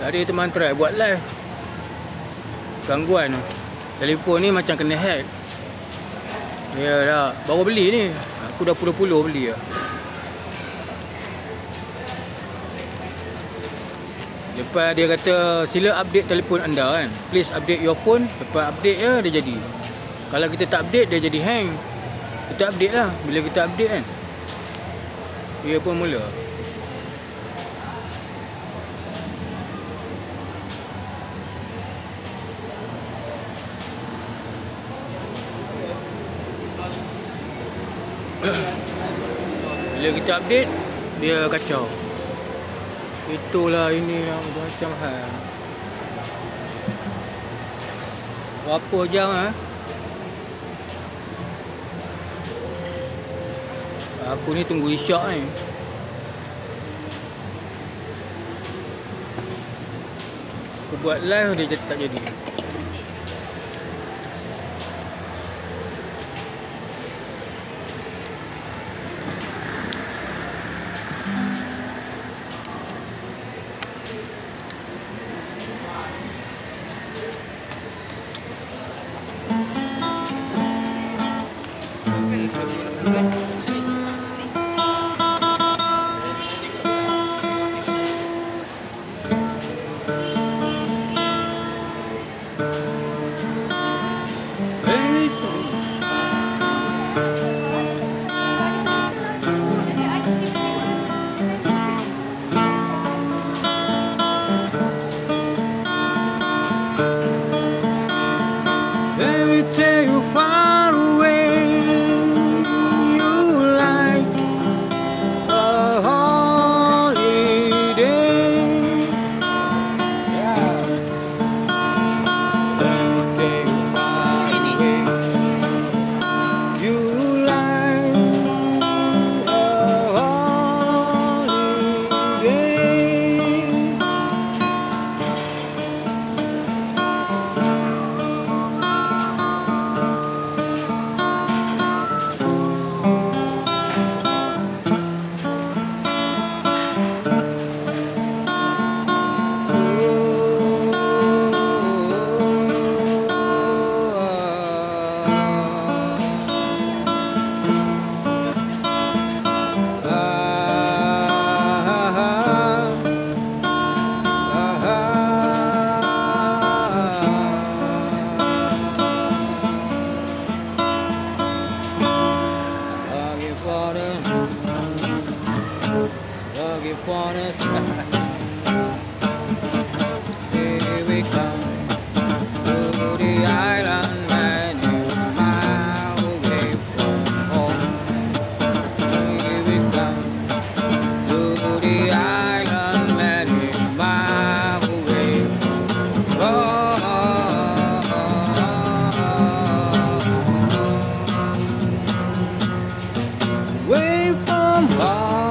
Tadi teman try buat live. Gangguan. Telefon ni macam kena hack. Ya dah, baru beli ni. Aku dah puluh-puluh beli lah. Lepas dia kata sila update telefon anda kan. Please update your phone. Lepas update je dia jadi. Kalau kita tak update dia jadi hang. Kita update lah. Bila kita update kan, dia pun mula. Bila kita update, dia kacau. Itulah ini yang macam hal. Berapa jam Aku ni tunggu isyak ni. Aku buat live dia tak jadi. Here we come to the island, many miles away from home. Here we come to the island, many miles away from home. Away from home.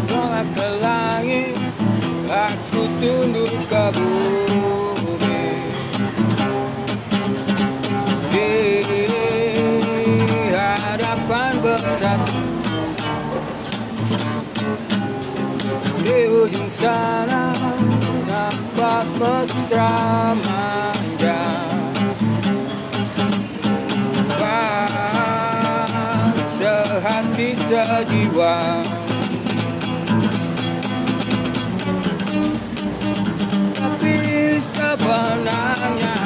Tolak ke langit, aku tunduk ke bumi. Di hadapan bersatu, di ujung sana nampak mesra manja. Sehati sejiwa, tapi sebenarnya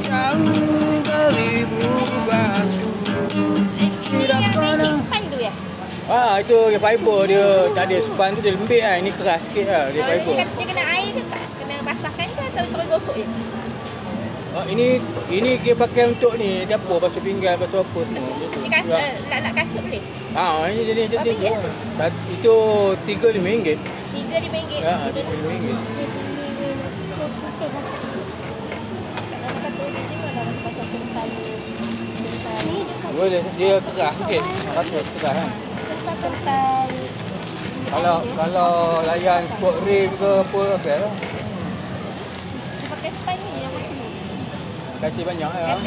jauh beribu batu. Tidak pernah Itu fiber dia tak ada span tu dia lembik kan. Ini keras sikit lah dia fiber. Dia kena air ke tak? Kena basahkan ke atau terus gosok je? Ini dia pakai untuk ni dapur, basuh pinggan, basuh apa semua. Nak kasut boleh? Ini jadi macam tu. Itu RM35. RM35. Ya, RM35. Dia kerah sikit. Rasa kerah kan. Kalau layan sport rim ke apa okey lah. Pakai span ni yang macam ni. Terima kasih banyak ya.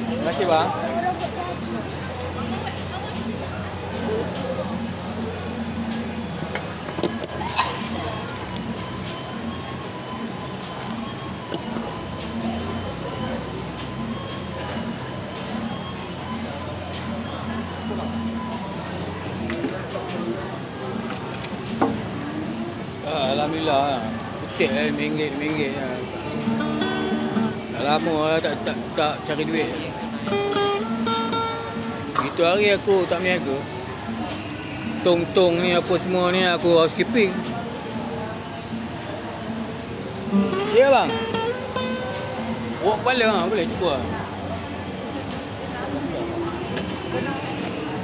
Terima kasih bang. Alhamdulillah. Putih RM5. Dah lama lah tak cari duit. Itu hari aku tak berniaga. Tong-tong ni apa semua ni aku housekeeping. Ya bang. Wok kepala lah, boleh cuba.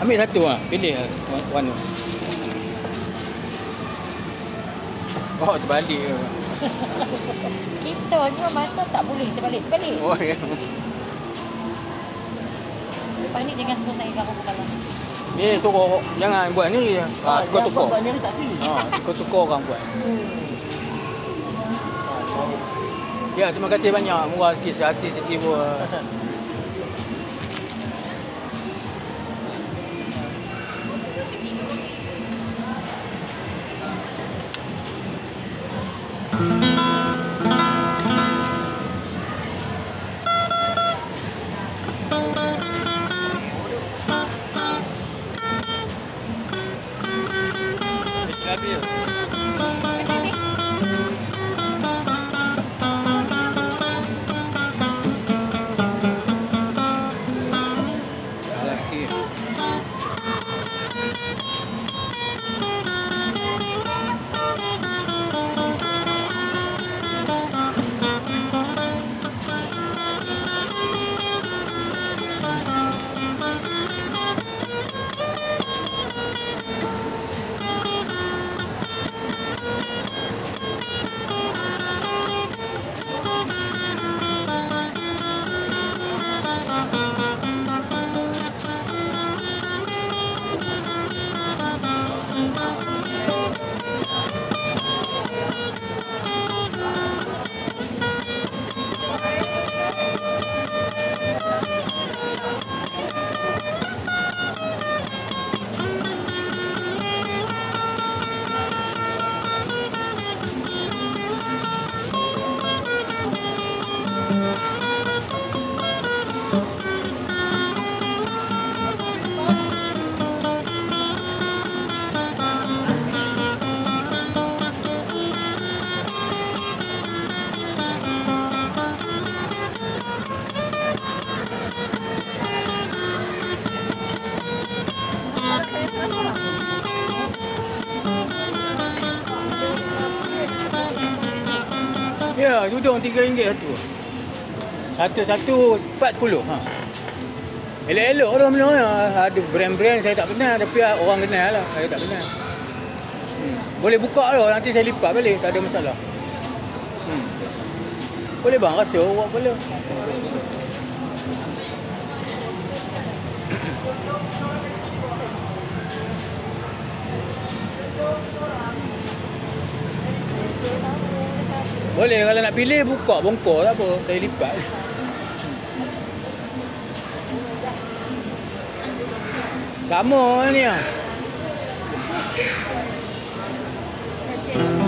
Ambil satu lah, pilih lah warna. Oh, terbalik ke? Kita ni mata tak boleh terbalik. Oh, ya. Lepas ni jangan semua saya kamu kepala. Ni suruh jangan buat ni je. Tukar-tukar. Buat ni tak free. Tukar-tukar orang buat. Ya, terima kasih banyak. Murah sikit sehati secibu. Ya, tudung RM3 satu. Satu-satu 4.10. Elok-elok tu benda ni. Ada brand-brand saya tak kenal tapi orang kenal lah. Saya tak kenal. Boleh buka tu, nanti saya lipat balik, tak ada masalah. Boleh bang, rasa awak boleh. Boleh kalau nak pilih buka bongkor tak apa, saya lipat. Sama ni ah.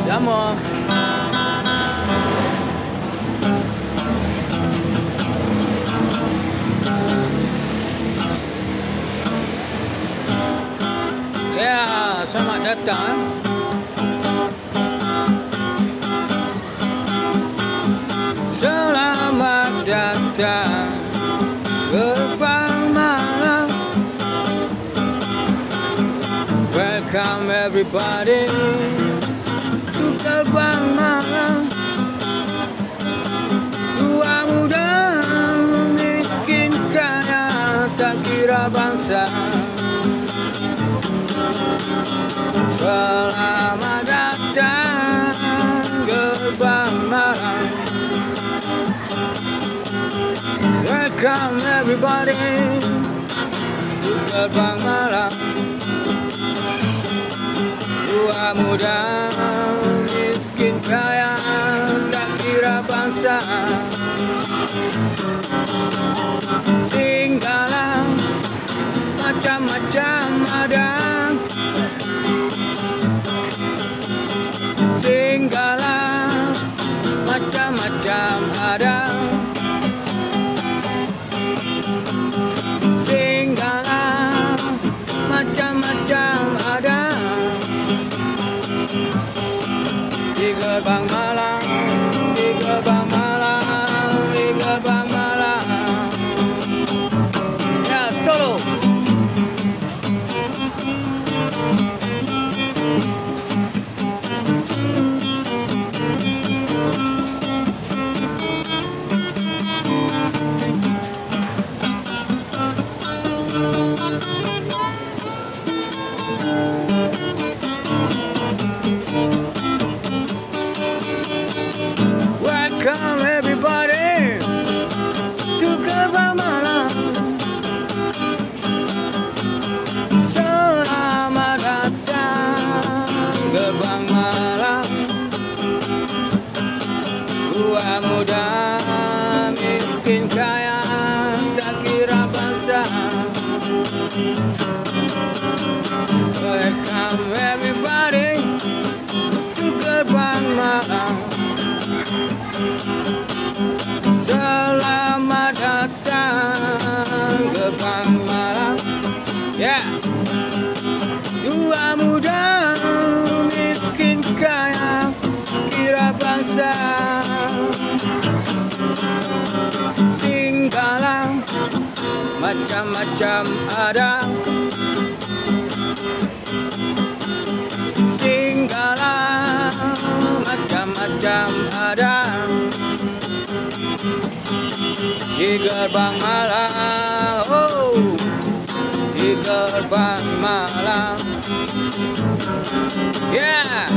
Sama. Ya, selamat datang. Selamat datang ke everybody to gerbang malam. Tua muda, miskin kaya, tak kira bangsa. Selamat datang gerbang malam. Welcome everybody to gerbang malam. Tua muda, miskin kaya, tak kira bangsa. Singgahlah, macam-macam ada. Singgahlah, macam-macam ada. Singgahlah, macam-macam ada. Di gerbang malam, di gerbang malam, di gerbang malam. Ya, solo. Welcome everybody to gerbang malam. Selamat datang gerbang malam. Tua muda, miskin kaya, tak kira bangsa. Welcome everybody to gerbang malam. Selamat datang gerbang malam. Yeah. Tua muda, miskin kaya, kira bangsa. Singgahlah, macam-macam ada. Singgahlah, macam-macam ada. Di gerbang malam, oh, di gerbang malam. Yeah.